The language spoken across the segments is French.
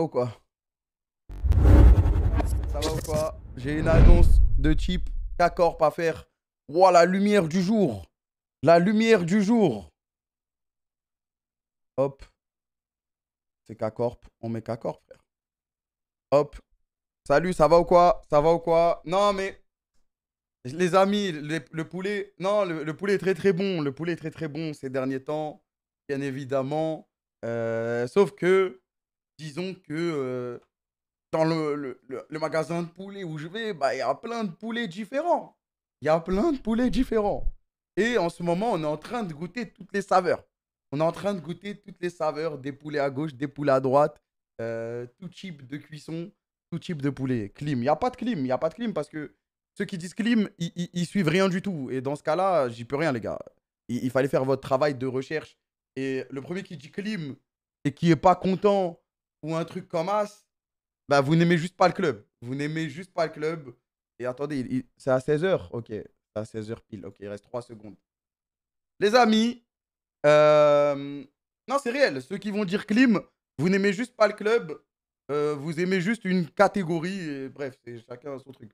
ou quoi? Ça va ou quoi? J'ai une annonce de type K-Corp à faire. Ouah, la lumière du jour. La lumière du jour. Hop. C'est K-Corp. On met K-Corp, frère. Hop. Salut, ça va ou quoi? Ça va ou quoi? Non, mais les amis, le poulet. Non, le poulet est très très bon. Le poulet est très très bon ces derniers temps. Bien évidemment. Sauf que, disons que dans le magasin de poulet où je vais, bah, il y a plein de poulets différents. Il y a plein de poulets différents. Et en ce moment, on est en train de goûter toutes les saveurs. On est en train de goûter toutes les saveurs des poulets à gauche, des poulets à droite, tout type de cuisson, tout type de poulet. Clim. Il n'y a pas de clim. Il n'y a pas de clim parce que ceux qui disent clim, ils suivent rien du tout. Et dans ce cas-là, j'y peux rien, les gars. Il fallait faire votre travail de recherche. Et le premier qui dit clim et qui est pas content ou un truc comme as, bah, vous n'aimez juste pas le club. Vous n'aimez juste pas le club. Et attendez, c'est à 16h. Ok, c'est à 16h pile. Ok, il reste 3 secondes. Les amis, non, c'est réel. Ceux qui vont dire clim, vous n'aimez juste pas le club. Vous aimez juste une catégorie. Et bref, c'est chacun son truc.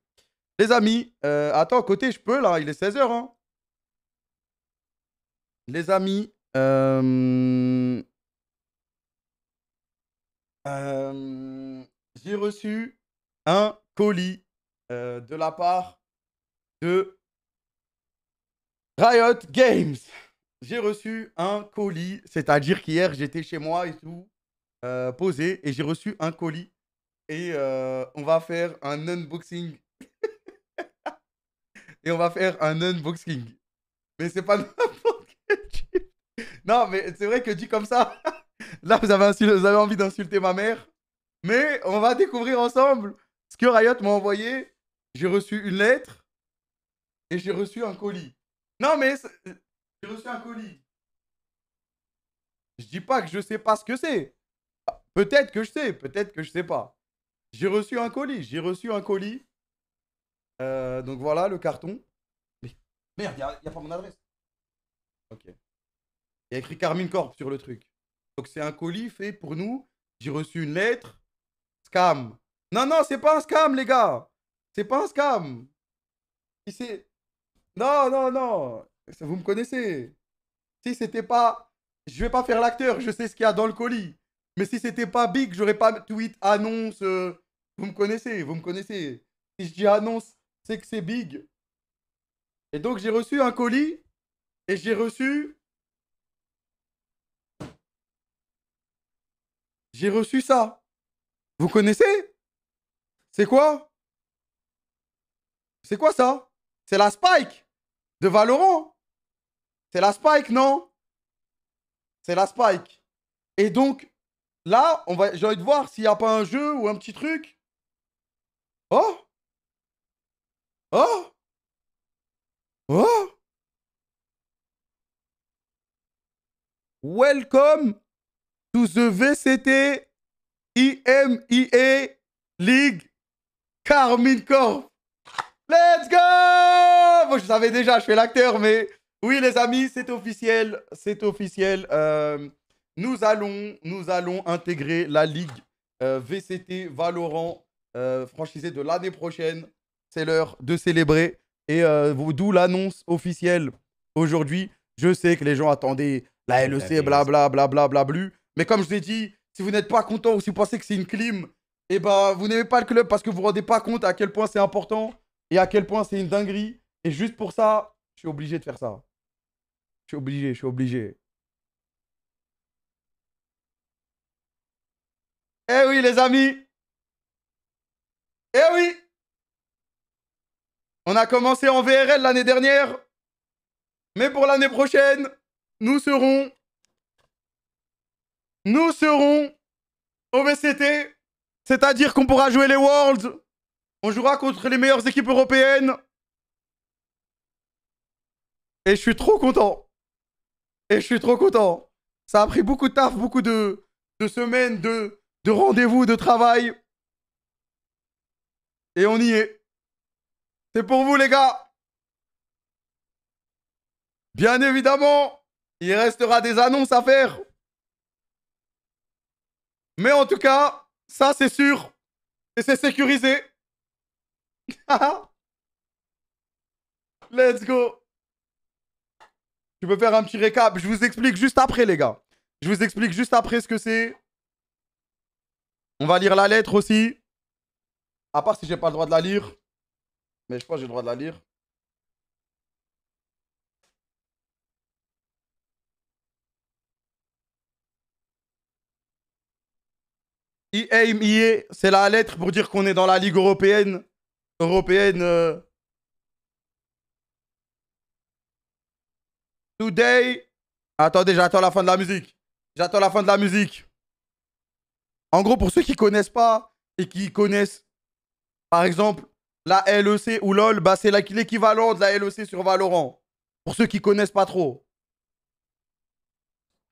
Les amis, attends, à côté, je peux là, il est 16h. Hein. Les amis, j'ai reçu un colis de la part de Riot Games. J'ai reçu un colis, c'est-à-dire qu'hier j'étais chez moi et tout, posé, et j'ai reçu un colis. Et on va faire un unboxing. Et on va faire un unboxing. Mais c'est pas n'importe quel type. Non, mais c'est vrai que dit comme ça, là vous avez envie d'insulter ma mère. Mais on va découvrir ensemble ce que Riot m'a envoyé. J'ai reçu une lettre et j'ai reçu un colis. Non, mais j'ai reçu un colis. Je dis pas que je sais pas ce que c'est. Peut-être que je sais, peut-être que je sais pas. J'ai reçu un colis, j'ai reçu un colis. Donc voilà le carton. Mais merde, y a pas mon adresse. Ok. Il y a écrit Carmine Corp sur le truc. Donc c'est un colis fait pour nous. J'ai reçu une lettre. Scam. Non, non, c'est pas un scam, les gars. C'est pas un scam. Si c'est. Non, non, non. Vous me connaissez. Si c'était pas. Je vais pas faire l'acteur, je sais ce qu'il y a dans le colis. Mais si c'était pas big, j'aurais pas tweet, annonce. Vous me connaissez, vous me connaissez. Si je dis annonce, c'est que c'est big. Et donc j'ai reçu un colis et j'ai reçu. J'ai reçu ça. Vous connaissez? C'est quoi? C'est quoi ça? C'est la Spike de Valorant. C'est la Spike, non? C'est la Spike. Et donc, là, j'ai envie de voir s'il n'y a pas un jeu ou un petit truc. Oh! Oh! Oh! Welcome to the VCT IMEA League Carmine Corp. Let's go! Bon, je savais déjà, je fais l'acteur, mais oui, les amis, c'est officiel. C'est officiel. Nous allons intégrer la Ligue VCT Valorant franchisée de l'année prochaine. C'est l'heure de célébrer. Et d'où l'annonce officielle aujourd'hui. Je sais que les gens attendaient la LEC, blablabla, blablabla. Mais comme je l'ai dit, si vous n'êtes pas content ou si vous pensez que c'est une clim, eh ben, vous n'aimez pas le club parce que vous ne vous rendez pas compte à quel point c'est important et à quel point c'est une dinguerie. Et juste pour ça, je suis obligé de faire ça. Je suis obligé, je suis obligé. Eh oui, les amis. Eh oui. On a commencé en VRL l'année dernière. Mais pour l'année prochaine, nous serons au VCT. C'est-à-dire qu'on pourra jouer les Worlds. On jouera contre les meilleures équipes européennes. Et je suis trop content. Et je suis trop content. Ça a pris beaucoup de taf, beaucoup de semaines, de rendez-vous, de travail. Et on y est. C'est pour vous, les gars. Bien évidemment, il restera des annonces à faire. Mais en tout cas, Ça, c'est sûr. Et c'est sécurisé. Let's go. Tu peux faire un petit récap. Je vous explique juste après, les gars. Je vous explique juste après ce que c'est. On va lire la lettre aussi. À part si j'ai pas le droit de la lire. Mais je pense que j'ai le droit de la lire. EA, c'est la lettre pour dire qu'on est dans la Ligue européenne. Today. Attendez, j'attends la fin de la musique. J'attends la fin de la musique. En gros, pour ceux qui connaissent pas et qui connaissent, par exemple, la LEC ou LoL, bah c'est l'équivalent de la LEC sur Valorant. Pour ceux qui connaissent pas trop.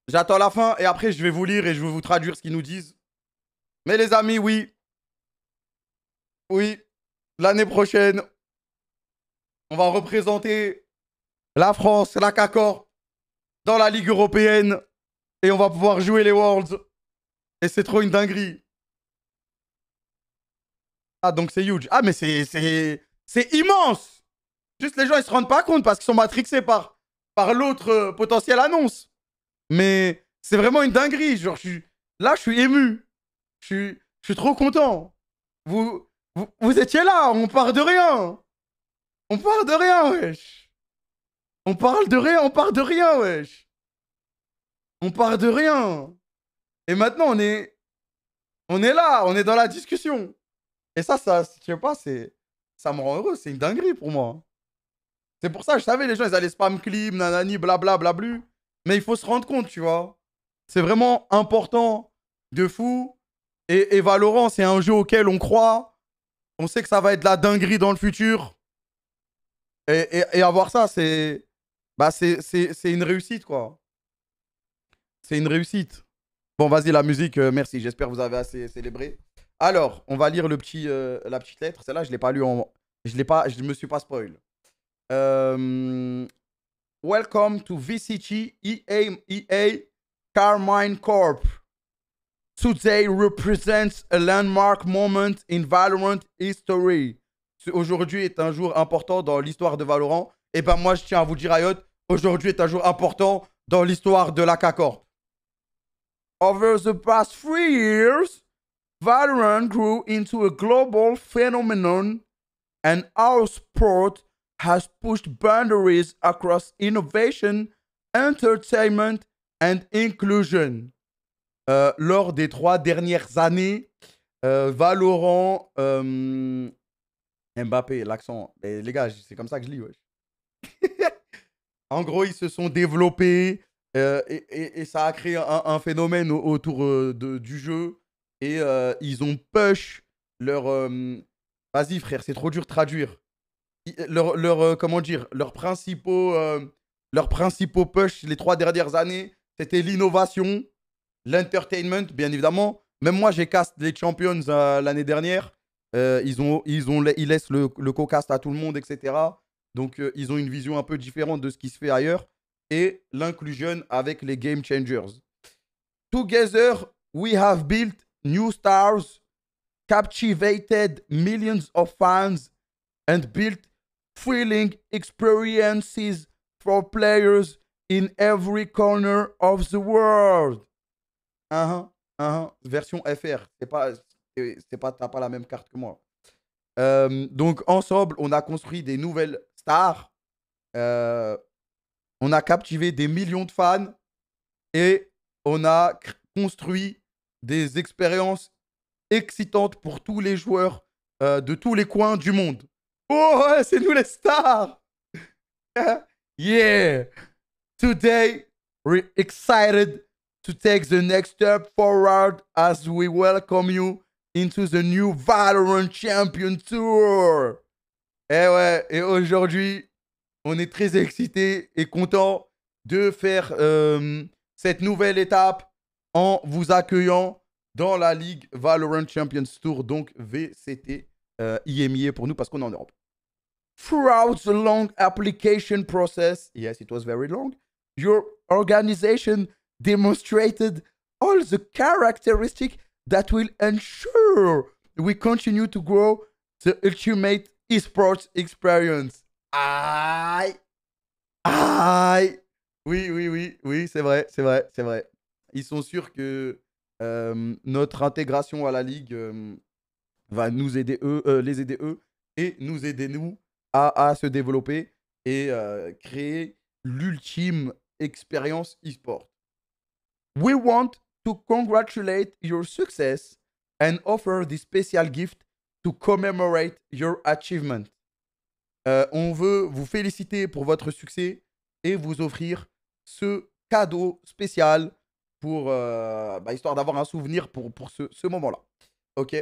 J'attends la fin et après je vais vous lire et je vais vous traduire ce qu'ils nous disent. Mais les amis, oui. Oui. L'année prochaine, on va représenter la France, la CACOR, dans la Ligue européenne. Et on va pouvoir jouer les Worlds. Et c'est trop une dinguerie. Ah, donc c'est huge. Ah, mais c'est immense. Juste les gens, ils se rendent pas compte parce qu'ils sont matrixés par l'autre potentielle annonce. Mais c'est vraiment une dinguerie. Genre, là, je suis ému. Je suis trop content. Vous étiez là. On part de rien. On part de rien, wesh. On parle de rien. On part de rien, wesh. On part de rien. Et maintenant, on est là. On est dans la discussion. Et ça, je sais pas, ça me rend heureux. C'est une dinguerie pour moi. C'est pour ça, je savais, les gens, ils allaient spam clip, nanani, blabla, blablu. Mais il faut se rendre compte, tu vois. C'est vraiment important, de fou. Et Valorant, c'est un jeu auquel on croit. On sait que ça va être de la dinguerie dans le futur. Et avoir ça, c'est une réussite, quoi. C'est une réussite. Bon, vas-y, la musique, merci. J'espère que vous avez assez célébré. Alors, on va lire la petite lettre. Celle-là, je ne l'ai pas lue en... Je me suis pas spoil. Welcome to VCG EA Carmine Corp. Today represents a landmark moment in Valorant history. Aujourd'hui est un jour important dans l'histoire de Valorant. Et ben moi, je tiens à vous dire, Riot, aujourd'hui est un jour important dans l'histoire de la CACOR. Over the past 3 years, Valorant grew into a global phenomenon, and our sport has pushed boundaries across innovation, entertainment, and inclusion. Lors des 3 dernières années, Valorant, Mbappé, l'accent, les gars, c'est comme ça que je lis, wesh. En gros, ils se sont développés et ça a créé un phénomène autour du jeu. Et ils ont push leur... Vas-y frère, c'est trop dur de traduire. Comment dire, leurs principaux push les 3 dernières années, c'était l'innovation, l'entertainment, bien évidemment. Même moi, j'ai cast les Champions l'année dernière. Ils laissent le co-cast à tout le monde, etc. Donc, ils ont une vision un peu différente de ce qui se fait ailleurs. Et l'inclusion avec les Game Changers. Together, we have built new stars, captivated millions of fans, and built thrilling experiences for players in every corner of the world. Version FR. T'as pas la même carte que moi. Donc, ensemble, on a construit des nouvelles stars. On a captivé des millions de fans. Et on a construit des expériences excitantes pour tous les joueurs de tous les coins du monde. Oh, ouais, c'est nous les stars! Yeah! Today, we're excited to take the next step forward as we welcome you into the new Valorant Champion Tour. Et ouais, et aujourd'hui, on est très excités et contents de faire cette nouvelle étape en vous accueillant dans la Ligue Valorant Champions Tour, donc VCT IMIA pour nous parce qu'on est en Europe. Throughout the long application process, yes, it was very long, your organization demonstrated all the characteristics that will ensure we continue to grow the ultimate esports experience. Aïe! Aïe! Oui, oui, oui, oui, c'est vrai, c'est vrai, c'est vrai. Ils sont sûrs que notre intégration à la ligue va nous aider eux, les aider eux et nous aider nous à se développer et créer l'ultime expérience e-sport. We want to congratulate your success and offer this special gift to commemorate your achievement. On veut vous féliciter pour votre succès et vous offrir ce cadeau spécial pour histoire d'avoir un souvenir pour ce moment-là. Ok.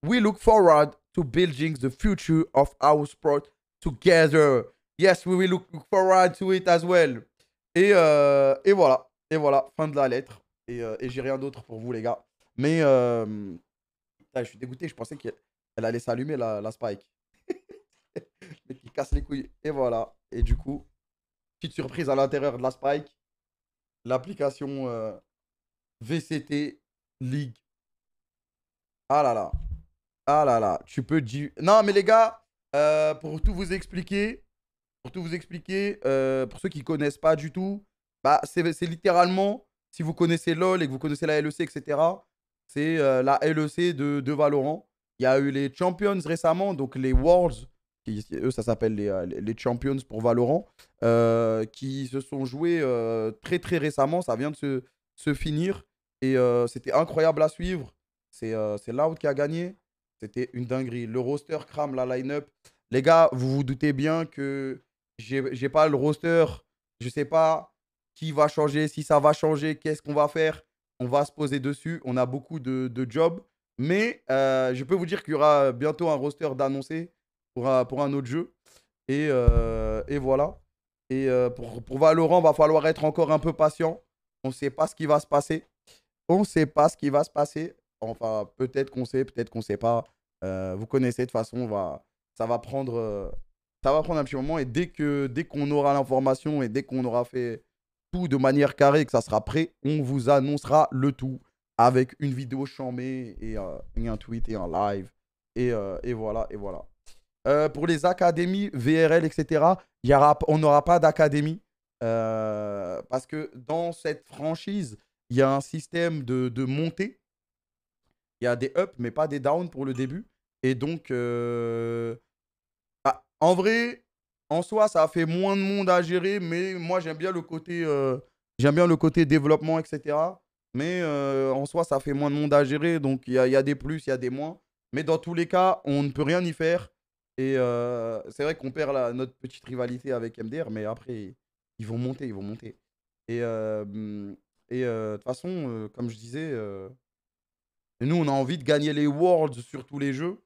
We look forward to building the future of our sport together. Yes, we will look forward to it as well. Et voilà. Et voilà, fin de la lettre. Et j'ai rien d'autre pour vous, les gars. Mais je suis dégoûté, je pensais qu'elle allait s'allumer, la Spike. Mais qui casse les couilles. Et voilà. Et du coup, petite surprise à l'intérieur de la Spike. L'application VCT League. Ah là là. Ah là là. Tu peux dire. Non, mais les gars, pour tout vous expliquer, pour ceux qui connaissent pas du tout, bah, c'est littéralement, si vous connaissez LoL et que vous connaissez la LEC, etc., c'est la LEC de Valorant. Il y a eu les Champions récemment, donc les Worlds, eux, ça s'appelle les Champions pour Valorant, qui se sont joués très très récemment. Ça vient de se finir et c'était incroyable à suivre. C'est Loud qui a gagné. C'était une dinguerie. Le roster crame la line-up. Les gars, vous vous doutez bien que j'ai pas le roster. Je sais pas qui va changer, si ça va changer, qu'est-ce qu'on va faire. On va se poser dessus. On a beaucoup de jobs. Mais je peux vous dire qu'il y aura bientôt un roster d'annoncé pour un autre jeu. Et voilà. Et pour Valorant, va falloir être encore un peu patient. On ne sait pas ce qui va se passer. On ne sait pas ce qui va se passer. Enfin, peut-être qu'on sait, peut-être qu'on ne sait pas. Vous connaissez, de toute façon, ça va prendre un petit moment. Et dès qu'on aura l'information et dès qu'on aura fait tout de manière carrée et que ça sera prêt, on vous annoncera le tout avec une vidéo chambée et un tweet et un live. Et voilà, et voilà. Pour les académies, VRL, etc., on n'aura pas d'académie. Parce que dans cette franchise, il y a un système de montée. Il y a des ups, mais pas des downs pour le début. Et donc, en vrai, en soi, ça a fait moins de monde à gérer, mais moi, j'aime bien le côté développement, etc. Mais en soi, ça fait moins de monde à gérer, donc il y a des plus, il y a des moins. Mais dans tous les cas, on ne peut rien y faire. Et c'est vrai qu'on perd notre petite rivalité avec MDR, mais après, ils vont monter, ils vont monter. Et de toute façon, comme je disais, nous, on a envie de gagner les Worlds sur tous les jeux.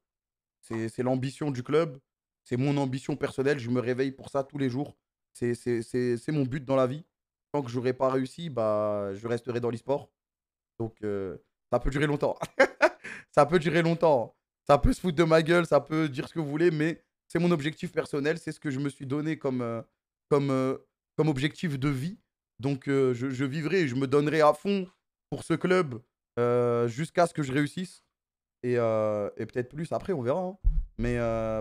C'est l'ambition du club. C'est mon ambition personnelle. Je me réveille pour ça tous les jours. C'est mon but dans la vie. Tant que je n'aurai pas réussi, bah, je resterai dans l'e-sport. Donc, ça peut durer longtemps. Ça peut durer longtemps. Ça peut se foutre de ma gueule, ça peut dire ce que vous voulez, mais c'est mon objectif personnel. C'est ce que je me suis donné comme objectif de vie. Donc, je vivrai et je me donnerai à fond pour ce club jusqu'à ce que je réussisse. Et peut-être plus après, on verra. Hein. Mais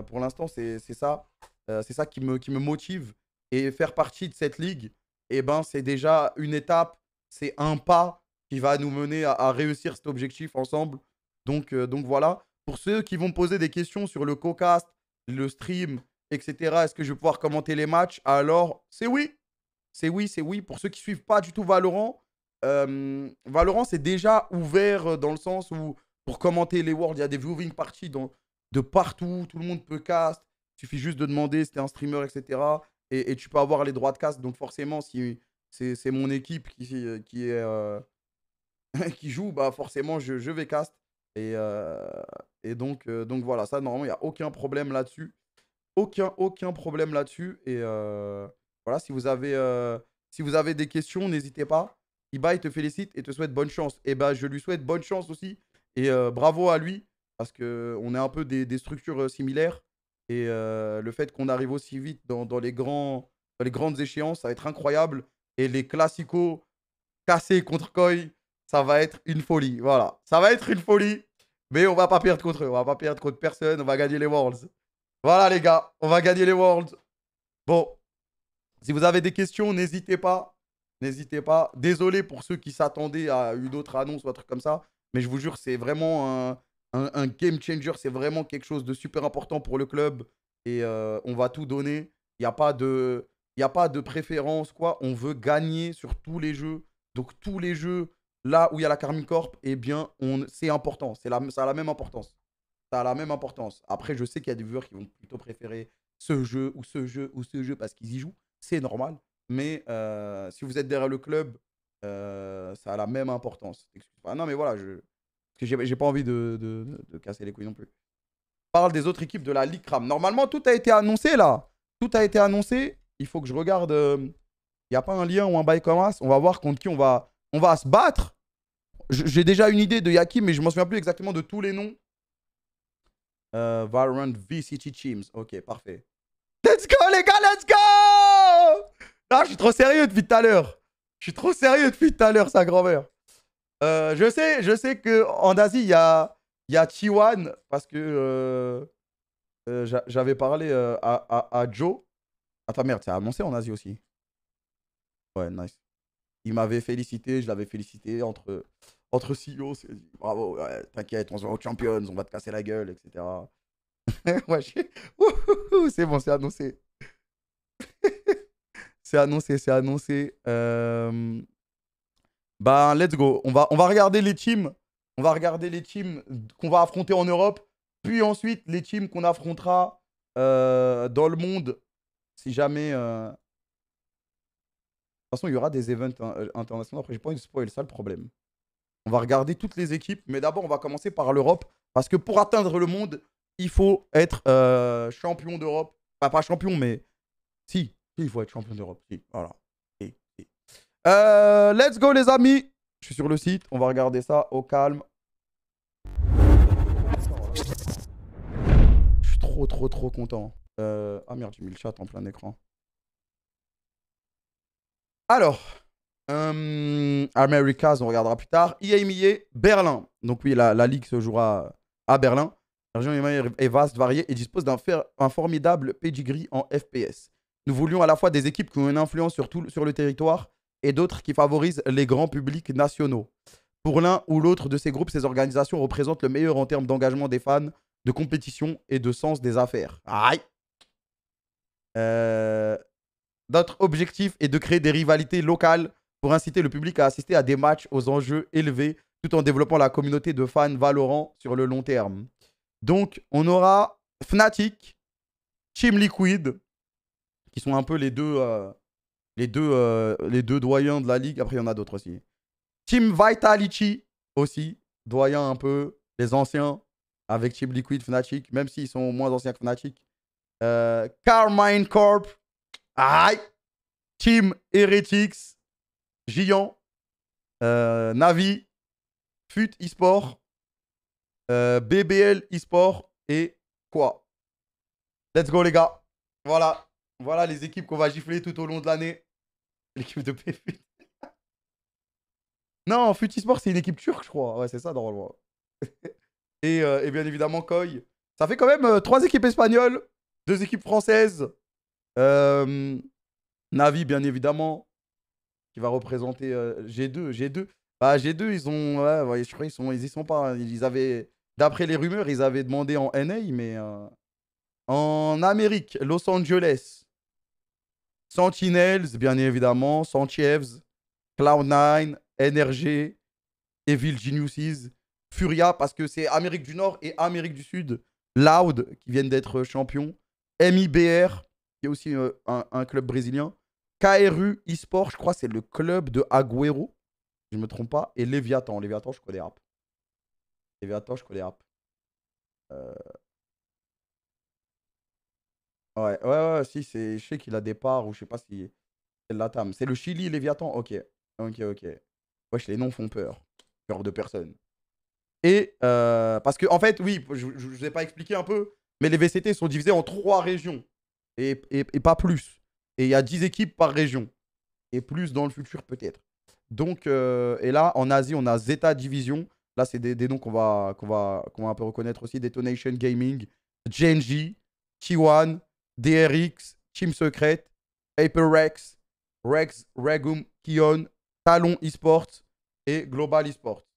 pour l'instant, c'est ça. C'est ça qui me motive. Et faire partie de cette ligue, eh ben, c'est déjà une étape, c'est un pas qui va nous mener à réussir cet objectif ensemble. Donc voilà. Pour ceux qui vont me poser des questions sur le co-cast, le stream, etc., est-ce que je vais pouvoir commenter les matchs? Alors, c'est oui. C'est oui, c'est oui. Pour ceux qui ne suivent pas du tout Valorant, Valorant, c'est déjà ouvert dans le sens où pour commenter les Worlds, il y a des viewing parties de partout. Tout le monde peut cast. Il suffit juste de demander si t'es un streamer, etc. Et tu peux avoir les droits de cast. Donc forcément, si c'est mon équipe qui joue, bah forcément, je vais cast. Et donc voilà, ça, normalement, il n'y a aucun problème là-dessus. Aucun problème là-dessus. Et voilà, si vous avez des questions, n'hésitez pas. Iba, il te félicite et te souhaite bonne chance. Et bah, je lui souhaite bonne chance aussi. Et bravo à lui, parce qu'on est un peu des structures similaires. Et le fait qu'on arrive aussi vite dans les grandes échéances, ça va être incroyable. Et les classicos cassés contre Koi, Ça va être une folie. Voilà. Ça va être une folie. Mais on va pas perdre contre eux. On va pas perdre contre personne. On va gagner les Worlds. Voilà, les gars. On va gagner les Worlds. Bon. Si vous avez des questions, n'hésitez pas. N'hésitez pas. Désolé pour ceux qui s'attendaient à une autre annonce ou un truc comme ça. Mais je vous jure, c'est vraiment un game changer. C'est vraiment quelque chose de super important pour le club. Et on va tout donner. Il n'y a pas de... Il n'y a pas de préférence, quoi. On veut gagner sur tous les jeux. Donc, tous les jeux, là où il y a la Carmine Corp, eh bien, c'est important. Ça a la même importance. Ça a la même importance. Après, je sais qu'il y a des viewers qui vont plutôt préférer ce jeu ou ce jeu ou ce jeu parce qu'ils y jouent. C'est normal. Mais si vous êtes derrière le club, ça a la même importance. Non, mais voilà, parce que j'ai pas envie de casser les couilles non plus. Parle des autres équipes de la Ligue Cram. Normalement, tout a été annoncé là. Tout a été annoncé. Il faut que je regarde. Il n'y a pas un lien ou un bail comme ça. On va voir contre qui on va se battre. J'ai déjà une idée de Yaki, mais je ne m'en souviens plus exactement de tous les noms. Valorant VCT Teams. Ok, parfait. Let's go, les gars, let's go! Ah, je suis trop sérieux depuis tout à l'heure. Je suis trop sérieux depuis tout à l'heure, sa grand-mère. Je sais qu'en Asie, il y a T1 parce que j'avais parlé à Joe. Attends, merde, c'est annoncé en Asie aussi. Ouais, nice. Il m'avait félicité, je l'avais félicité entre CEO. Bravo, ouais, t'inquiète, on se voit aux Champions, on va te casser la gueule, etc. Ouais, c'est bon, c'est annoncé. C'est annoncé, c'est annoncé. Ben, let's go. On va regarder les teams. On va regarder les teams qu'on va affronter en Europe. Puis ensuite, les teams qu'on affrontera dans le monde. Si jamais... De toute façon, il y aura des events internationaux. Après, j'ai pas envie de spoiler, ça le problème. On va regarder toutes les équipes. Mais d'abord, on va commencer par l'Europe. Parce que pour atteindre le monde, il faut être champion d'Europe. Enfin, pas champion, mais... Si, il faut être champion d'Europe. Si, voilà. Si. Let's go, les amis. Je suis sur le site. On va regarder ça au calme. Je suis trop content. Ah merde, j'ai mis le chat en plein écran. Alors, Americas, on regardera plus tard. IAMIA, Berlin. Donc oui, la ligue se jouera à Berlin. La région IAMIA est vaste, variée et dispose d'un formidable pedigree en FPS. Nous voulions à la fois des équipes qui ont une influence sur le territoire et d'autres qui favorisent les grands publics nationaux. Pour l'un ou l'autre de ces groupes, ces organisations représentent le meilleur en termes d'engagement des fans, de compétition et de sens des affaires. Aïe. Notre objectif est de créer des rivalités locales pour inciter le public à assister à des matchs aux enjeux élevés tout en développant la communauté de fans Valorant sur le long terme. Donc, on aura Fnatic, Team Liquid, qui sont un peu les deux doyens de la ligue. Après, il y en a d'autres aussi. Team Vitality aussi, doyens un peu, les anciens, avec Team Liquid, Fnatic, même s'ils sont moins anciens que Fnatic. Carmine Corp, aïe. Team Heretics, Giant, Navi, FUT eSport, BBL eSport et quoi. Let's go, les gars. Voilà. Voilà les équipes qu'on va gifler tout au long de l'année. L'équipe de PFUT. Non, FUT eSport, c'est une équipe turque, je crois. Ouais, c'est ça, normalement. Et bien évidemment, Koi. Ça fait quand même 3 équipes espagnoles, 2 équipes françaises. Navi, bien évidemment, qui va représenter G2. Bah, G2, ils ont. Ouais, je crois qu'ils y sont pas. Ils avaient. D'après les rumeurs, ils avaient demandé en NA, mais en Amérique, Los Angeles, Sentinels, bien évidemment, Santievs, Cloud9, NRG, Evil Geniuses, Furia, parce que c'est Amérique du Nord et Amérique du Sud, Loud, qui viennent d'être champions, MIBR, qui est aussi un club brésilien, KRU eSport, je crois que c'est le club de Agüero, si je ne me trompe pas, et Léviathan. Léviathan, je connais rap. Ouais, si, je sais qu'il a des parts, ou je sais pas si c'est de la Tam. C'est le Chili, Léviathan, ok. Wesh, les noms font peur. Peur de personne. Et, parce que, en fait, oui, je vous ai pas expliqué un peu, mais les VCT sont divisés en 3 régions, et pas plus. Et il y a 10 équipes par région. Et plus dans le futur, peut-être. Et là, en Asie, on a Zeta Division. Là, c'est des noms qu'on va un peu reconnaître aussi. Detonation Gaming, Genji, T1, DRX, Team Secret, HyperX, Rex, Regum, Kion, Talon Esports et Global Esports.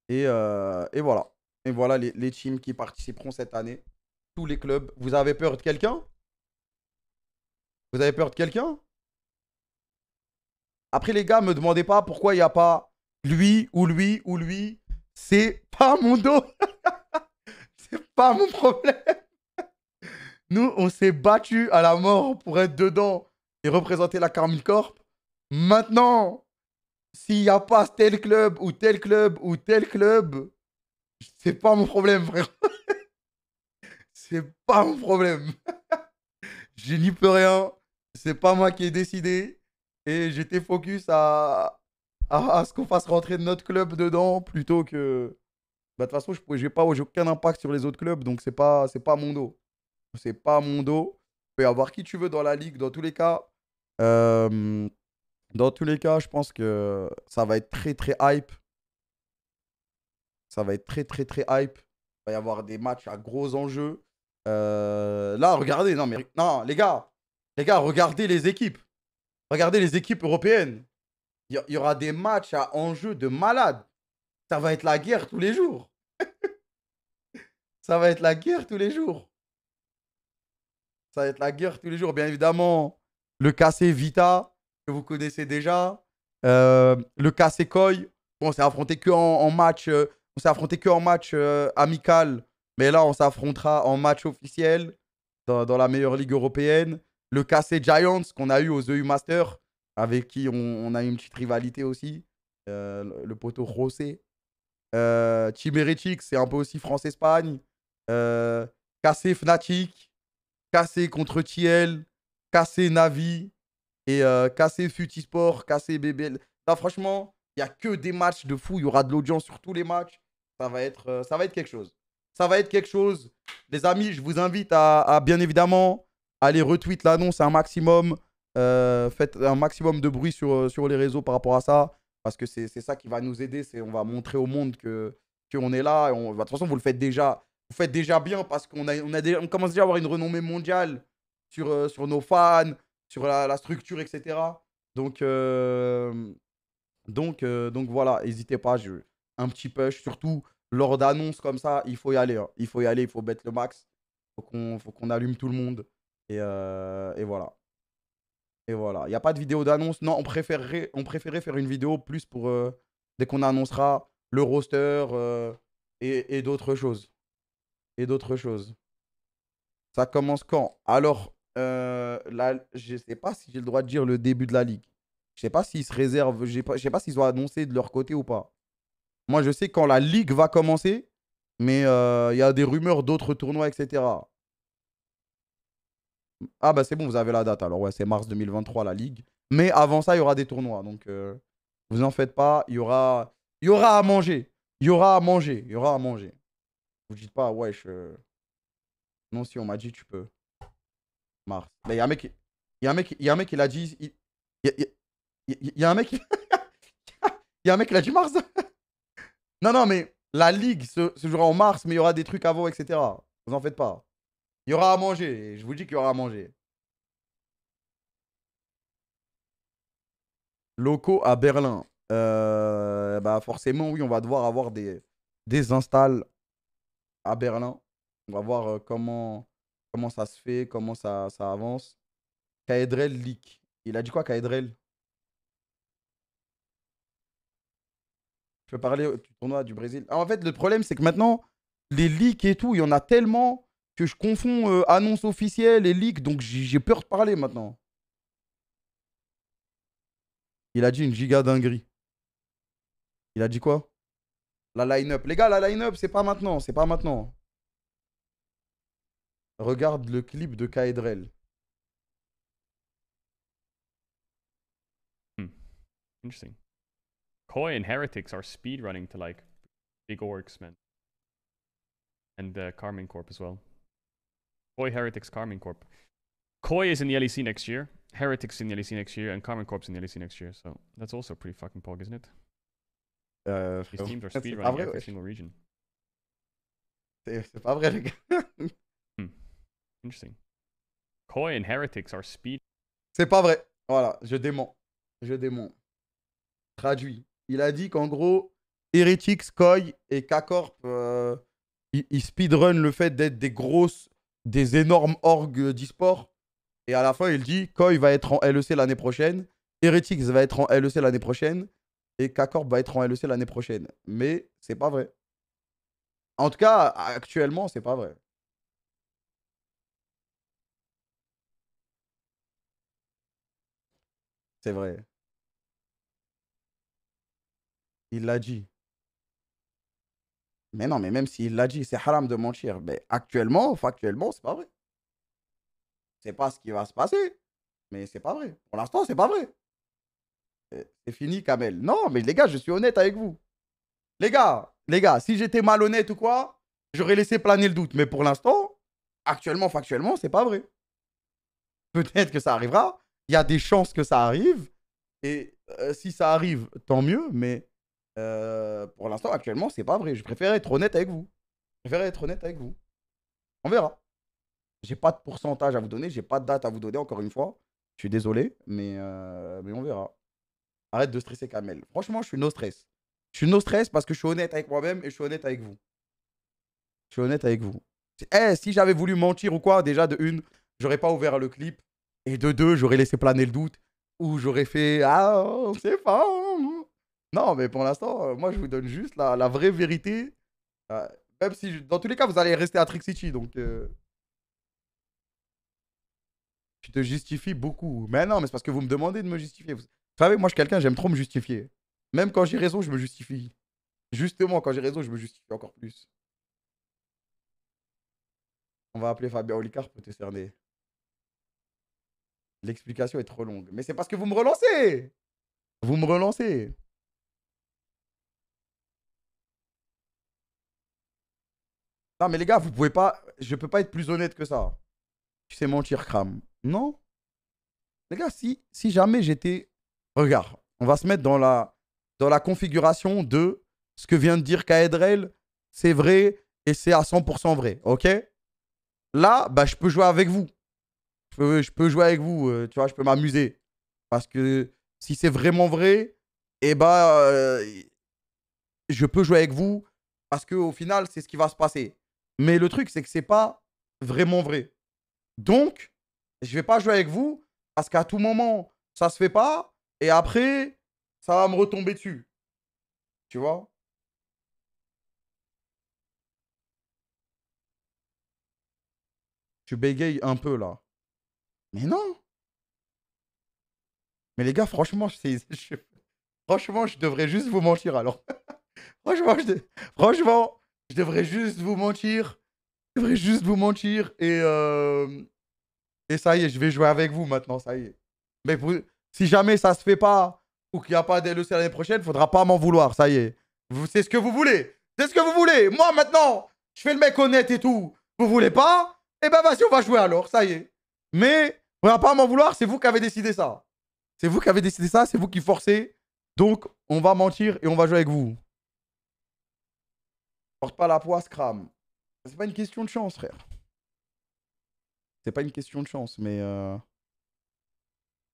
Et voilà. Et voilà les teams qui participeront cette année. Tous les clubs. Vous avez peur de quelqu'un? Vous avez peur de quelqu'un? Après, les gars, me demandez pas pourquoi il n'y a pas lui ou lui ou lui. C'est pas mon dos. C'est pas mon problème. Nous, on s'est battu à la mort pour être dedans et représenter la Carmine Corp. Maintenant, s'il n'y a pas tel club ou tel club ou tel club, c'est pas mon problème, frère. C'est pas mon problème. Je n'y peux rien. C'est pas moi qui ai décidé. Et j'étais focus à ce qu'on fasse rentrer notre club dedans plutôt que. Bah, de toute façon, j'ai aucun impact sur les autres clubs, donc c'est pas mon dos. C'est pas mon dos. Tu peux y avoir qui tu veux dans la ligue, dans tous les cas. Euh, Dans tous les cas, je pense que ça va être très très hype. Ça va être très très très hype. Il va y avoir des matchs à gros enjeux. Là, regardez, non, les gars, regardez les équipes. Regardez les équipes européennes. Il y aura des matchs à enjeux de malades. Ça va être la guerre tous les jours. Ça va être la guerre tous les jours. Ça va être la guerre tous les jours. Bien évidemment, le KC Vita, que vous connaissez déjà. Le KC Koi. Bon, on s'est affronté que en match. On s'est affronté que en match amical. Mais là, on s'affrontera en match officiel dans la meilleure ligue européenne. Le KC Giants qu'on a eu aux EU Masters, avec qui on a eu une petite rivalité aussi. Le poteau José. Team Heretic, c'est un peu aussi France-Espagne. KC Fnatic. KC contre TL. KC Navi. Et KC Futisport. KC BBL. Là, franchement, il n'y a que des matchs de fou. Il y aura de l'audience sur tous les matchs. Ça va être quelque chose. Ça va être quelque chose. Les amis, je vous invite à bien évidemment aller retweet l'annonce un maximum. Faites un maximum de bruit sur les réseaux par rapport à ça. Parce que c'est ça qui va nous aider. On va montrer au monde qu'on est là. De toute façon, vous le faites déjà. Vous faites déjà bien parce on commence déjà à avoir une renommée mondiale sur nos fans, sur la structure, etc. Donc, donc voilà, n'hésitez pas. Un petit push, surtout lors d'annonces comme ça, il faut y aller. Hein. Il faut y aller, il faut mettre le max. Faut qu'on allume tout le monde. Et voilà. Et voilà. Il n'y a pas de vidéo d'annonce. Non, on préférait faire une vidéo plus pour dès qu'on annoncera le roster et d'autres choses. Et d'autres choses. Ça commence quand? Alors, là, je ne sais pas si j'ai le droit de dire le début de la ligue. Je sais pas s'ils se réservent, je sais pas s'ils ont annoncé de leur côté ou pas. Moi, je sais quand la ligue va commencer, mais il y a des rumeurs d'autres tournois, etc. Ah bah c'est bon, vous avez la date. Alors ouais, c'est mars 2023 la ligue. Mais avant ça, il y aura des tournois. Donc, vous en faites pas. Il y aura à manger. Il y aura à manger. Il y aura à manger. Vous dites pas, wesh. Non, si on m'a dit, tu peux. Mars. Mais il y a un mec, il a dit. Il y a un mec, il y a un mec qui a dit mars. Non, non, mais la ligue se jouera en mars, mais il y aura des trucs avant, etc. Vous en faites pas. Il y aura à manger. Je vous dis qu'il y aura à manger. Locaux à Berlin. Bah forcément, oui, on va devoir avoir des installs à Berlin. On va voir comment ça se fait, comment ça avance. Kaedrel leak. Il a dit quoi, Kaedrel? Je peux parler du tournoi du Brésil. Ah, en fait, le problème, c'est que maintenant, les leaks et tout, il y en a tellement que je confonds annonce officielle et leak, donc j'ai peur de parler maintenant. Il a dit une giga dinguerie. Il a dit quoi? La line-up. Les gars, la line-up, c'est pas maintenant, c'est pas maintenant. Regarde le clip de Kaedrel. Interesting. Koi and Heretics are speedrunning to like big orcs, man. And Carmine Corp as well. Koi, Heretics, Carmine Corp. Koi is in the LEC next year. Heretics in the LEC next year and Common Corps in the LEC next year. So that's also pretty fucking pog, isn't it? These Frérot, teams are c'est pas speedrunning vrai, every wesh. single region. C'est pas vrai, les gars. Interesting. Koi and Heretics are speed. C'est pas vrai. Voilà, je dément. Je dément. Traduit. Il a dit qu'en gros, Heretics, Koi et K-Corp, ils speedrun le fait d'être des énormes orgues d'e-sport. Et à la fin, il dit Koi va être en LEC l'année prochaine, Heretics va être en LEC l'année prochaine, et K-Corp va être en LEC l'année prochaine. Mais c'est pas vrai. En tout cas, actuellement, c'est pas vrai. C'est vrai. Il l'a dit. Mais non, mais même s'il l'a dit, c'est haram de mentir. Mais actuellement, factuellement, c'est pas vrai. C'est pas ce qui va se passer. Mais c'est pas vrai. Pour l'instant, c'est pas vrai. C'est fini, Kamel. Non, mais les gars, je suis honnête avec vous. Les gars, si j'étais malhonnête ou quoi, j'aurais laissé planer le doute. Mais pour l'instant, actuellement, factuellement, c'est pas vrai. Peut-être que ça arrivera. Il y a des chances que ça arrive. Et si ça arrive, tant mieux. Mais pour l'instant, actuellement, c'est pas vrai. Je préfère être honnête avec vous. On verra. J'ai pas de pourcentage à vous donner. J'ai pas de date à vous donner, encore une fois. Je suis désolé, mais on verra. Arrête de stresser, Kamel. Franchement, je suis no stress. Je suis no stress parce que je suis honnête avec moi-même et je suis honnête avec vous. Je suis honnête avec vous. Si j'avais voulu mentir ou quoi, déjà, de une, j'aurais pas ouvert le clip. Et de deux, j'aurais laissé planer le doute. Ou j'aurais fait ah, on sait pas. Non, mais pour l'instant, moi, je vous donne juste la vraie vérité. Même si, dans tous les cas, vous allez rester à Trick City. Donc, tu te justifies beaucoup. Mais non, mais c'est parce que vous me demandez de me justifier. Vous savez, moi, je suis quelqu'un, j'aime trop me justifier. Même quand j'ai raison, je me justifie. Justement, quand j'ai raison, je me justifie encore plus. On va appeler Fabien Olicard pour te cerner. L'explication est trop longue. Mais c'est parce que vous me relancez. Vous me relancez. Non, mais les gars, vous pouvez pas. Je peux pas être plus honnête que ça. Tu sais mentir, crame. Non. Les gars, si jamais j'étais. Regarde, on va se mettre dans la configuration de ce que vient de dire Kaedrel. C'est vrai et c'est à 100% vrai. Ok? Là, bah, je peux jouer avec vous. Je peux jouer avec vous. Tu vois, je peux m'amuser. Parce que si c'est vraiment vrai, eh bah, je peux jouer avec vous. Parce qu'au final, c'est ce qui va se passer. Mais le truc, c'est que c'est pas vraiment vrai. Donc, je vais pas jouer avec vous parce qu'à tout moment, ça se fait pas. Et après, ça va me retomber dessus. Tu vois? Tu bégayes un peu là. Mais non. Mais les gars, franchement, franchement, je devrais juste vous mentir alors. franchement, franchement, je devrais juste vous mentir. Je devrais juste vous mentir et ça y est, je vais jouer avec vous maintenant, ça y est. Mais si jamais ça se fait pas ou qu'il n'y a pas d'LEC l'année prochaine, faudra pas m'en vouloir, ça y est. C'est ce que vous voulez. C'est ce que vous voulez. Moi maintenant, je fais le mec honnête et tout. Vous voulez pas? Eh ben vas-y, on va jouer alors, ça y est. Mais faudra pas m'en vouloir, c'est vous qui avez décidé ça. C'est vous qui avez décidé ça, c'est vous qui forcez. Donc, on va mentir et on va jouer avec vous. Porte pas la poisse, crame. C'est pas une question de chance, frère. C'est pas une question de chance, mais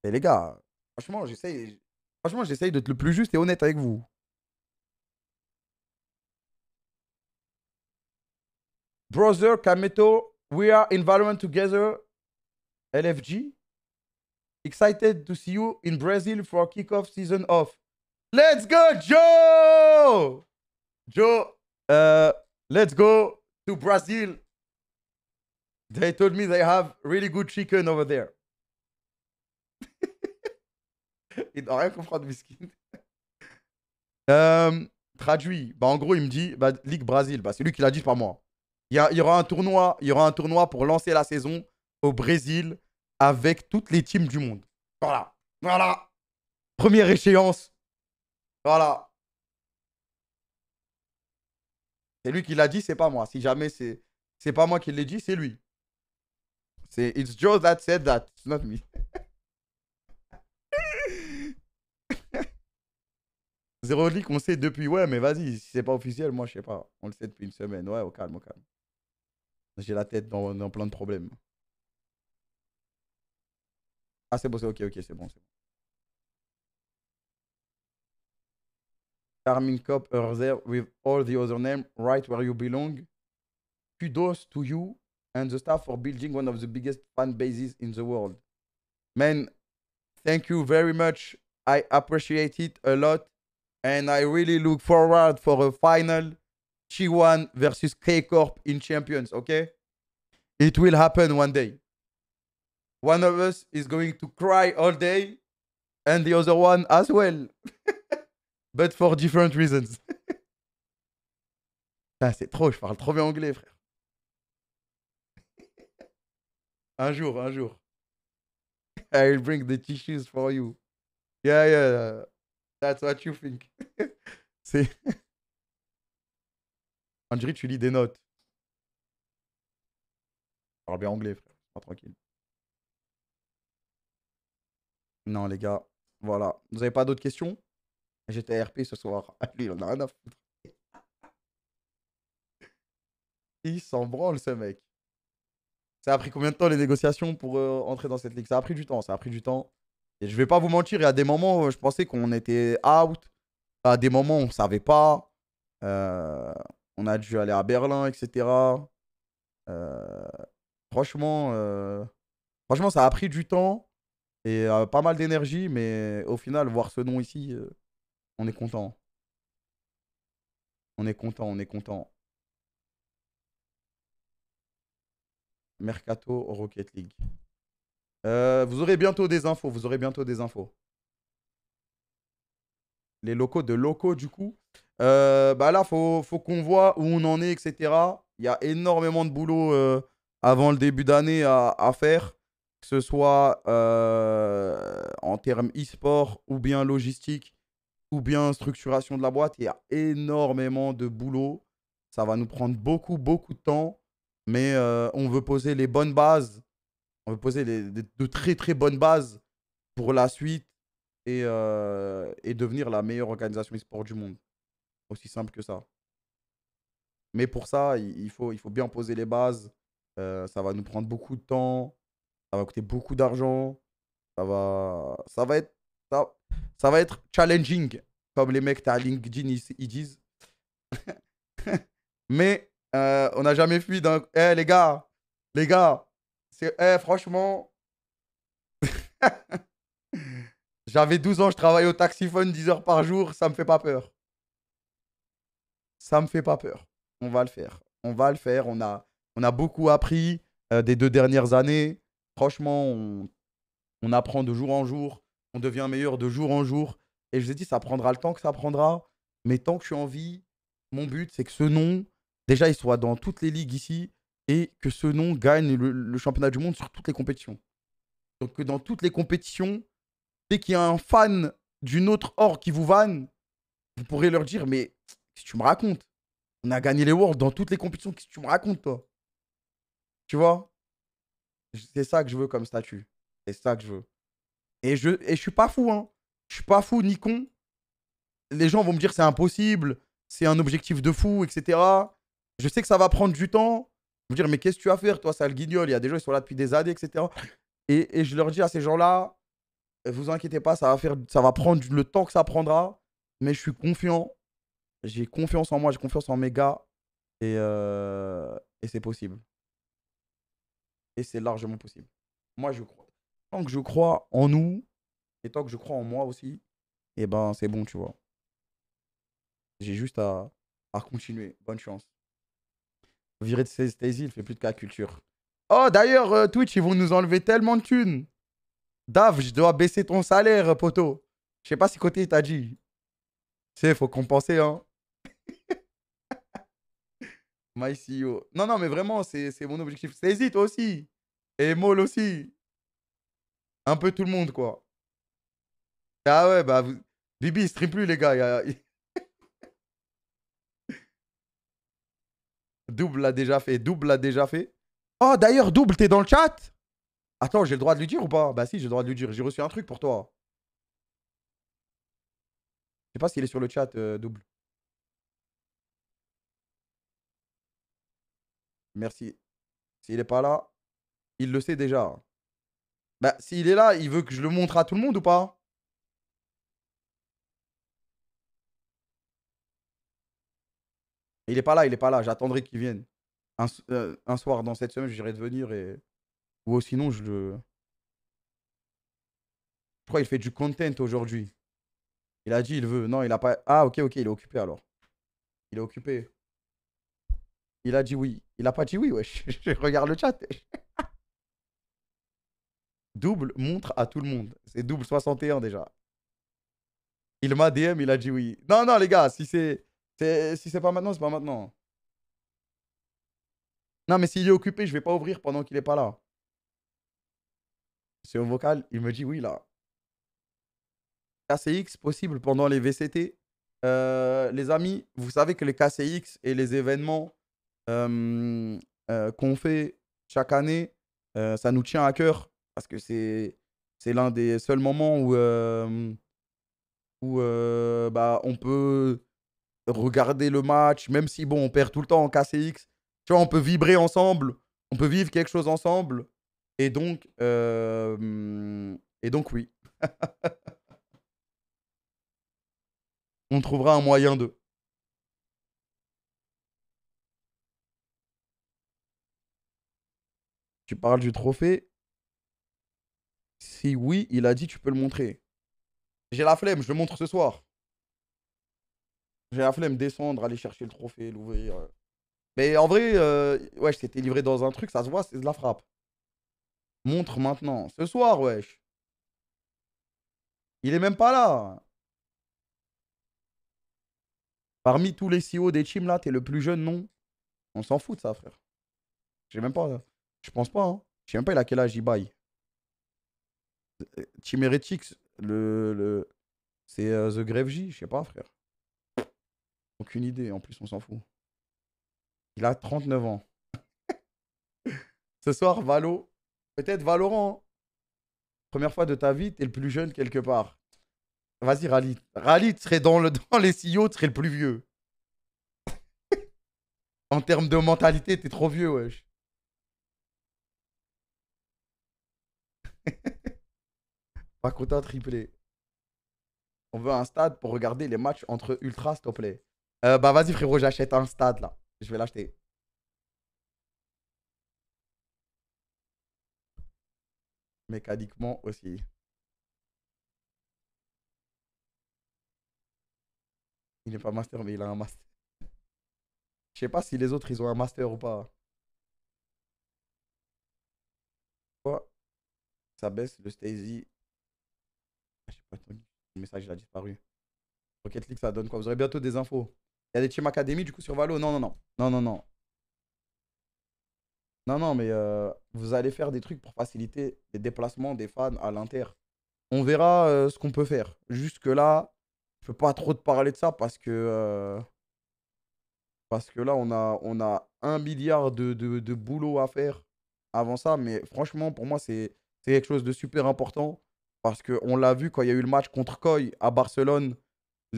et les gars, franchement, j'essaye d'être le plus juste et honnête avec vous. Brother, Kameto, we are environment together. LFG. Excited to see you in Brazil for kickoff season off. Let's go, Joe! Joe, let's go to Brazil. They told me they have really good chicken over there. Il doit rien comprendre, miskin. Traduit. Bah, en gros, il me dit bah, Ligue Brésil. Bah, c'est lui qui l'a dit, pas moi. Il y aura un tournoi pour lancer la saison au Brésil avec toutes les teams du monde. Voilà. Voilà. Première échéance. Voilà. C'est lui qui l'a dit, c'est pas moi. Si jamais c'est pas moi qui l'ai dit, c'est lui. C'est It's Joe that said that. It's not me. Zéro leak, on sait depuis. Ouais, mais vas-y, si c'est pas officiel, moi, je sais pas. On le sait depuis une semaine. Ouais, au calme, au calme. J'ai la tête dans plein de problèmes. Ah, c'est bon, c'est ok, ok, c'est bon, c'est bon. Carmine Cop are there with all the other names, right where you belong. Kudos to you and the staff for building one of the biggest fan bases in the world. Man, thank you very much. I appreciate it a lot. And I really look forward for a final T1 versus K-Corp in Champions, okay? It will happen one day. One of us is going to cry all day and the other one as well. But for different reasons. Ah, c'est trop, je parle trop bien anglais, frère. Un jour, un jour. I'll bring the tissues for you. Yeah, yeah. That's what you think. C'est. On dirait que tu lis des notes. Je parle bien anglais, frère. Pas tranquille. Non, les gars. Voilà. Vous avez pas d'autres questions? J'étais RP ce soir. Lui, il en a rien à foutre. Il s'en branle, ce mec. Ça a pris combien de temps les négociations pour entrer dans cette ligue? Ça a pris du temps, ça a pris du temps. Et je vais pas vous mentir, il y a des moments où je pensais qu'on était out. À des moments, on savait pas. On a dû aller à Berlin, etc. Euh, franchement, franchement, ça a pris du temps et pas mal d'énergie. Mais au final, voir ce nom ici, on est content. On est content, on est content. Mercato Rocket League. Vous aurez bientôt des infos. Vous aurez bientôt des infos. Les locaux de locaux, du coup. Bah là, faut qu'on voit où on en est, etc. Il y a énormément de boulot avant le début d'année à faire. Que ce soit en termes e-sport ou bien logistique ou bien structuration de la boîte. Il y a énormément de boulot. Ça va nous prendre beaucoup, beaucoup de temps. Mais on veut poser les bonnes bases. On veut poser de très, très bonnes bases pour la suite et devenir la meilleure organisation e-sport du monde. Aussi simple que ça. Mais pour ça, il faut bien poser les bases. Ça va nous prendre beaucoup de temps. Ça va coûter beaucoup d'argent. Ça va être challenging, comme les mecs à LinkedIn ils disent. Mais on n'a jamais fui d'un. Eh les gars, franchement, j'avais 12 ans, je travaillais au taxiphone 10 heures par jour, ça me fait pas peur. Ça me fait pas peur. On va le faire. On va le faire. On a beaucoup appris des 2 dernières années. Franchement, on apprend de jour en jour. On devient meilleur de jour en jour. Et je vous ai dit, ça prendra le temps que ça prendra. Mais tant que je suis en vie, mon but, c'est que ce nom, déjà, il soit dans toutes les ligues ici. Et que ce nom gagne le championnat du monde sur toutes les compétitions. Donc que dans toutes les compétitions, dès qu'il y a un fan d'une autre org qui vous vanne, vous pourrez leur dire, mais si tu me racontes, on a gagné les Worlds dans toutes les compétitions, qu'est-ce que tu me racontes, toi? Tu vois? C'est ça que je veux comme statut. C'est ça que je veux. Et je suis pas fou, hein. Je suis pas fou ni con. Les gens vont me dire c'est impossible, c'est un objectif de fou, etc. Je sais que ça va prendre du temps. Ils vont me dire, mais qu'est-ce que tu vas faire, toi, sale guignol? Il y a des gens qui sont là depuis des années, etc. Et je leur dis à ces gens-là, vous inquiétez pas, ça va prendre le temps que ça prendra. Mais je suis confiant. J'ai confiance en moi, j'ai confiance en mes gars. Et c'est possible. Et c'est largement possible. Moi, je crois. Tant que je crois en nous, et tant que je crois en moi aussi, et ben c'est bon, tu vois. J'ai juste à continuer. Bonne chance. Virer de Stacy, il fait plus de cas culture. Oh, d'ailleurs, Twitch, ils vont nous enlever tellement de thunes. Dave, je dois baisser ton salaire, poteau. Je sais pas si côté t'a dit. Tu sais, faut compenser, hein. My CEO. Non, non, mais vraiment, c'est mon objectif. Stacy, toi aussi. Et Maul aussi. Un peu tout le monde, quoi. Ah ouais, bah, Bibi, il stream plus, les gars. Double l'a déjà fait. Double l'a déjà fait. Oh, d'ailleurs, Double, t'es dans le chat? Attends, j'ai le droit de lui dire ou pas? Bah si, j'ai le droit de lui dire. J'ai reçu un truc pour toi. sais pas s'il est sur le chat, double. Merci. S'il est pas là, il le sait déjà. Bah, s'il est là, il veut que je le montre à tout le monde ou pas? Il est pas là, il est pas là. J'attendrai qu'il vienne. Un soir dans cette semaine, j'irai de venir et. Ou sinon, je le. Je crois qu'il fait du content aujourd'hui. Il a dit il veut. Non, il a pas. Ah, ok, ok, il est occupé alors. Il est occupé. Il a dit oui. Il a pas dit oui, wesh. Je regarde le chat. Double montre à tout le monde. C'est double 61 déjà. Il m'a DM, il a dit oui. Non, non, les gars, si c'est pas maintenant, c'est pas maintenant. Non, mais s'il est occupé, je vais pas ouvrir pendant qu'il est pas là. C'est au vocal, il me dit oui là. KCX possible pendant les VCT. Les amis, vous savez que les KCX et les événements qu'on fait chaque année, ça nous tient à cœur parce que c'est l'un des seuls moments où bah, on peut regarder le match, même si bon, on perd tout le temps en KCX. Tu vois, on peut vibrer ensemble, on peut vivre quelque chose ensemble. Et donc oui, on trouvera un moyen de. Tu parles du trophée? Si oui, il a dit tu peux le montrer. J'ai la flemme, je le montre ce soir. J'ai la flemme descendre, aller chercher le trophée, l'ouvrir. Mais en vrai, ouais, je t'étais livré dans un truc, ça se voit, c'est de la frappe. Montre maintenant. Ce soir, wesh. Il est même pas là. Parmi tous les CEO des teams là, t'es le plus jeune, non? On s'en fout de ça, frère. J'ai même pas. Je pense pas, hein. Je sais même pas il a quel âge il baille. Team Heretics, c'est The Grave J, je sais pas, frère. Aucune idée, en plus, on s'en fout. Il a 39 ans. Ce soir, Valo. Peut-être Valorant, hein. Première fois de ta vie, t'es le plus jeune quelque part. Vas-y, Rally. Rally, tu serais dans les CEO, tu serais le plus vieux. En termes de mentalité, t'es trop vieux, wesh. Pas content, triplé. On veut un stade pour regarder les matchs entre Ultra, s'il te plaît. Bah vas-y, frérot, j'achète un stade là. Je vais l'acheter. Mécaniquement aussi. Il n'est pas master, mais il a un master. Je sais pas si les autres, ils ont un master ou pas. Quoi? Ça baisse, le Stacy. Je sais pas, le message, il a disparu. Rocket League, ça donne quoi? Vous aurez bientôt des infos. Il y a des Team Academy du coup sur Valo? Non, non, non. Non, non, non. Non, non, mais vous allez faire des trucs pour faciliter les déplacements des fans à l'Inter. On verra ce qu'on peut faire. Jusque-là, je peux pas trop te parler de ça parce que là, on a 1 milliard de boulot à faire avant ça. Mais franchement, pour moi, c'est quelque chose de super important. Parce qu'on l'a vu quand il y a eu le match contre Coy à Barcelone.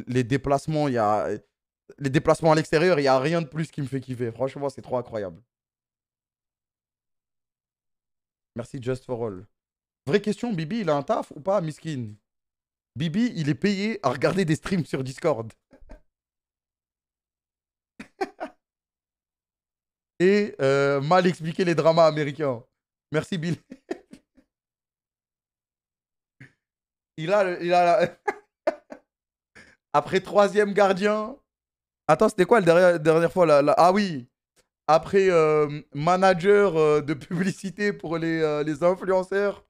Les déplacements, les déplacements à l'extérieur, il n'y a rien de plus qui me fait kiffer. Franchement, c'est trop incroyable. Merci Just for All. Vraie question, Bibi, il a un taf ou pas, Miskin? Bibi, il est payé à regarder des streams sur Discord. Et mal expliquer les dramas américains. Merci, Bill. Après troisième gardien. Attends, c'était quoi la dernière fois là? Ah oui. Après manager de publicité pour les influenceurs.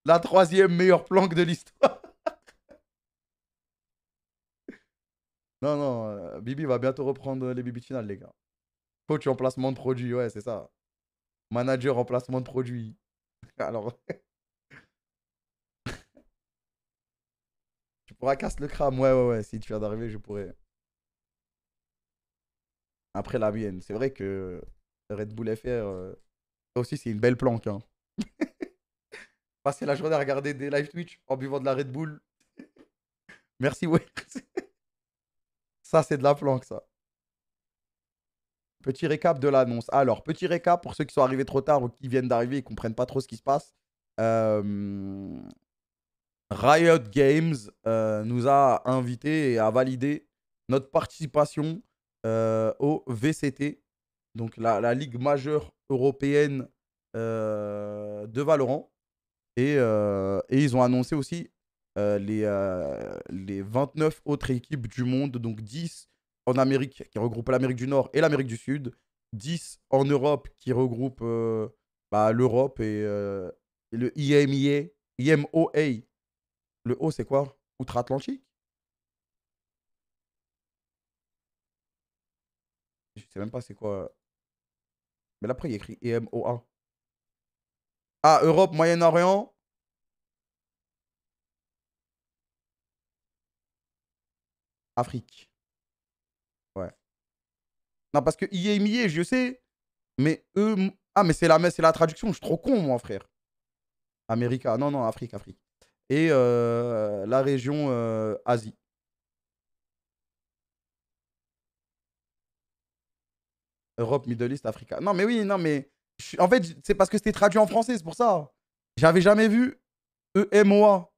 La troisième meilleure planque de l'histoire. Non, non, Bibi va bientôt reprendre les Bibi finales, les gars. Coach en placement de produit, ouais, c'est ça. Manager en placement de produit. Alors, tu pourras casser le crâne. Ouais, ouais, ouais. Si tu viens d'arriver, je pourrais. Après la mienne. C'est vrai que Red Bull FR, ça aussi, c'est une belle planque, hein. Passer la journée à regarder des live Twitch en buvant de la Red Bull. Merci, ouais. Ça, c'est de la planque, ça. Petit récap de l'annonce. Alors, petit récap pour ceux qui sont arrivés trop tard ou qui viennent d'arriver et qui comprennent pas trop ce qui se passe. Riot Games nous a invités et a validé notre participation au VCT, donc la ligue majeure européenne de Valorant. Et ils ont annoncé aussi les 29 autres équipes du monde, donc 10 en Amérique qui regroupent l'Amérique du Nord et l'Amérique du Sud, 10 en Europe qui regroupent l'Europe et le IMEA, IMOA. Le O, c'est quoi? Outre-Atlantique? Je sais même pas c'est quoi. Mais là, après, il y a écrit IMOA. Ah, Europe, Moyen-Orient. Afrique. Ouais. Non, parce que IMIA, je sais. Mais eux. Ah, mais c'est la traduction. Je suis trop con, moi, frère. America. Non, non, Afrique, Afrique. Et la région Asie. Europe, Middle East, Africa. Non, mais oui, non, mais. En fait, c'est parce que c'était traduit en français, c'est pour ça. J'avais jamais vu EMOA.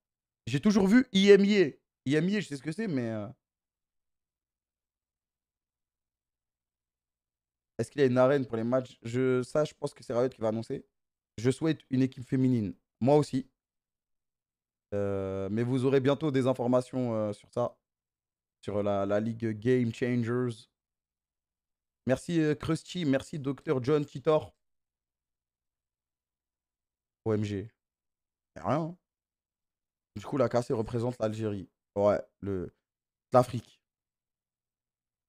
J'ai toujours vu IMIA. IMIA, je sais ce que c'est, mais. Est-ce qu'il y a une arène pour les matchs? Ça, je pense que c'est Riot qui va annoncer. Je souhaite une équipe féminine. Moi aussi. Mais vous aurez bientôt des informations sur ça. Sur la ligue Game Changers. Merci Krusty. Merci Dr. John Titor. OMG. Y'a rien, hein. Du coup, la KC représente l'Algérie. Ouais, l'Afrique.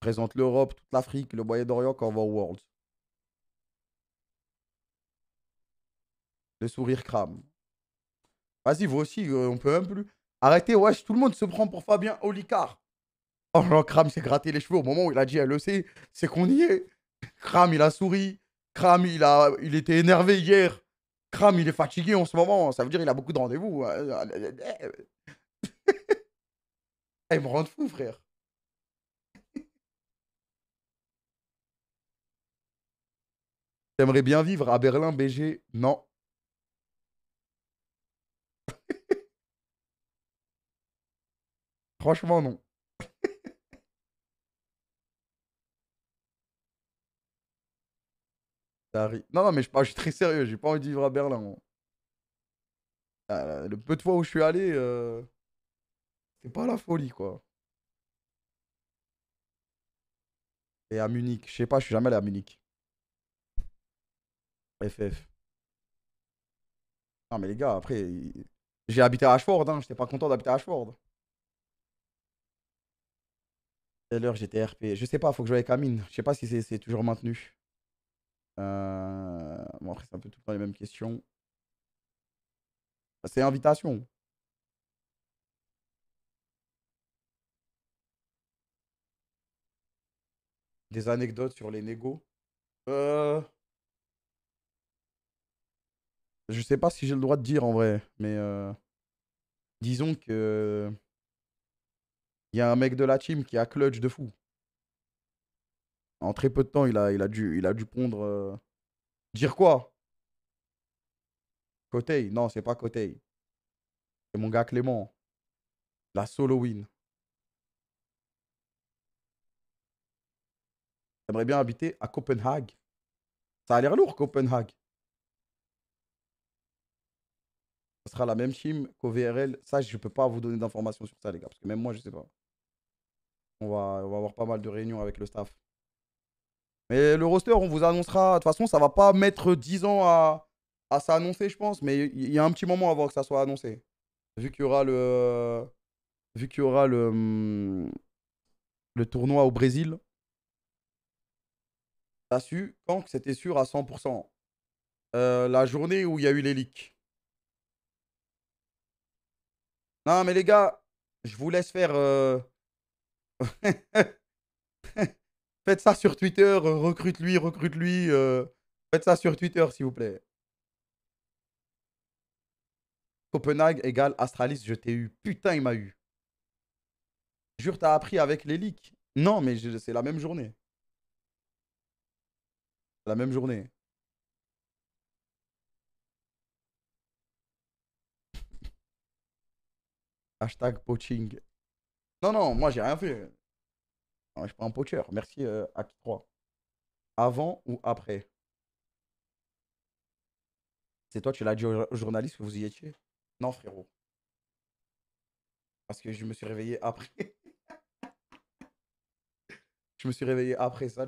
Représente l'Europe, toute l'Afrique, le Moyen-Orient quand on va au World. Le sourire crame. Vas-y, vous aussi, on peut même plus. Arrêtez, wesh, tout le monde se prend pour Fabien Olicard. Oh là, Kram s'est gratté les cheveux au moment où il a dit LEC, c'est qu'on y est. Kram, il a souri. Kram, il était énervé hier. Kram, il est fatigué en ce moment. Ça veut dire qu'il a beaucoup de rendez-vous. Il me rend fou, frère. T'aimerais bien vivre à Berlin, BG? Non. Franchement, non. Non, non, mais je suis très sérieux. J'ai pas envie de vivre à Berlin, moi. Le peu de fois où je suis allé, c'est pas la folie, quoi. Et à Munich, je sais pas, je suis jamais allé à Munich. FF. Non, mais les gars, après, j'ai habité à Ashford, hein. J'étais pas content d'habiter à Ashford. Quelle heure j'étais RP? Je sais pas, faut que je joue avec Amine. Je sais pas si c'est toujours maintenu. Bon, après, c'est un peu tout le temps les mêmes questions. C'est invitation. Des anecdotes sur les négos. Euh... Je sais pas si j'ai le droit de dire en vrai, mais disons que il y a un mec de la team qui a clutch de fou. En très peu de temps, il a dû pondre. Dire quoi? Kotei? Non, c'est pas Kotei. C'est mon gars Clément. La solo win. J'aimerais bien habiter à Copenhague. Ça a l'air lourd, Copenhague. Ce sera la même team qu'au VRL. Ça, je peux pas vous donner d'informations sur ça, les gars, parce que même moi, je sais pas. On va avoir pas mal de réunions avec le staff. Mais le roster, on vous annoncera. De toute façon, ça va pas mettre 10 ans à s'annoncer, je pense. Mais il y a un petit moment avant que ça soit annoncé. Vu qu'il y aura vu qu'il y aura le tournoi au Brésil. T'as su quand que c'était sûr à 100%? La journée où il y a eu les leaks. Non, mais les gars, je vous laisse faire. Faites ça sur Twitter. Recrute-lui, recrute-lui. Faites ça sur Twitter, s'il vous plaît. Copenhague égale Astralis, je t'ai eu. Putain, il m'a eu. Jure, t'as appris avec les leaks. Non, mais c'est la même journée. La même journée. Hashtag poaching. Non, non, moi j'ai rien fait. Non, je suis pas un poacher. Merci Aki 3. Avant ou après? C'est toi, tu l'as dit au journaliste que vous y étiez? Non, frérot. Parce que je me suis réveillé après. Je me suis réveillé après ça.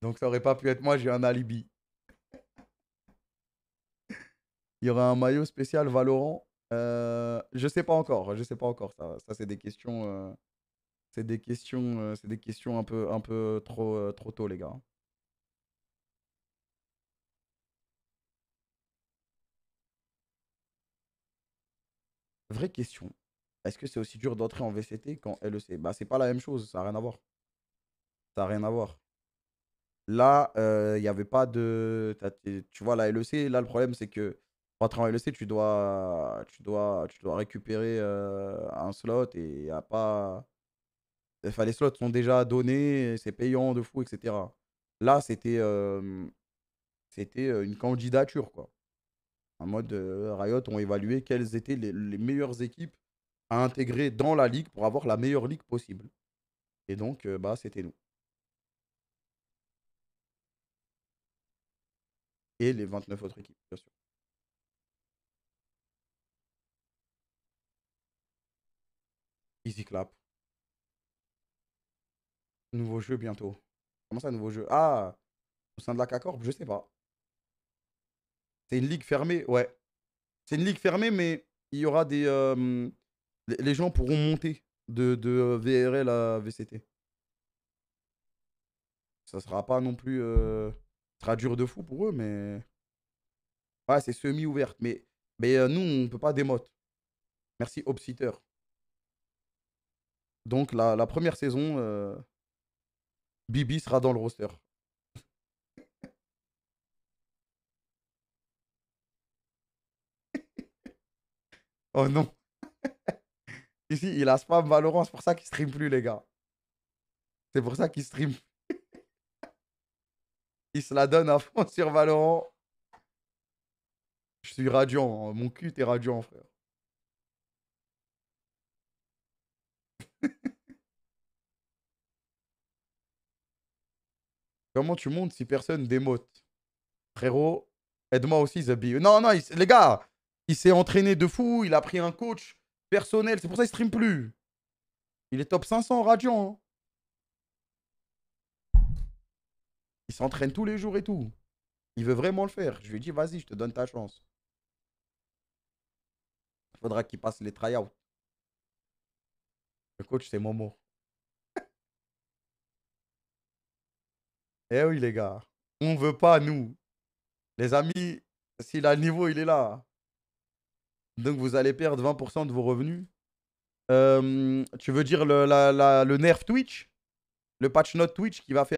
Donc ça aurait pas pu être moi, j'ai un alibi. Il y aura un maillot spécial Valorant. Je sais pas encore. Je sais pas encore. Ça c'est des questions. C'est des questions un peu trop, trop tôt, les gars. Vraie question. Est-ce que c'est aussi dur d'entrer en VCT qu'en LEC? Bah, c'est pas la même chose, ça n'a rien à voir. Ça n'a rien à voir. Là, il n'y avait pas de. Tu vois, la LEC, là, le problème, c'est que pour entrer en LEC, tu dois récupérer un slot et y a pas. Enfin, les slots sont déjà donnés, c'est payant de fou, etc. Là, c'était une candidature, quoi. En mode, Riot ont évalué quelles étaient les meilleures équipes à intégrer dans la ligue pour avoir la meilleure ligue possible. Et donc, bah, c'était nous. Et les 29 autres équipes, bien sûr. Easy clap. Nouveau jeu bientôt. Comment ça, nouveau jeu? Ah, au sein de la CACORP, je sais pas. C'est une ligue fermée, ouais. C'est une ligue fermée, mais il y aura des. Les gens pourront monter de VRL à VCT. Ça sera pas non plus. Ça sera dur de fou pour eux, mais. Ouais, c'est semi-ouverte. Mais nous, on peut pas démote. Merci, Obsitter. Donc, la première saison, Bibi sera dans le roster. Oh non. Ici, il a spam Valorant, c'est pour ça qu'il stream plus, les gars. C'est pour ça qu'il stream. Il se la donne à fond sur Valorant. Je suis radiant. Hein. Mon cul, t'es radiant, frère. Comment tu montes si personne démote? Frérot, aide-moi aussi, Zabi. Non, non, les gars, il s'est entraîné de fou. Il a pris un coach personnel. C'est pour ça qu'il stream plus. Il est top 500 radiant. Hein. Il s'entraîne tous les jours et tout. Il veut vraiment le faire. Je lui ai dit, vas-y, je te donne ta chance. Il faudra qu'il passe les tryouts. Le coach, c'est Momo. Eh oui, les gars. On veut pas, nous. Les amis, si le niveau, il est là. Donc, vous allez perdre 20% de vos revenus. Tu veux dire le nerf Twitch? Le patch note Twitch qui va faire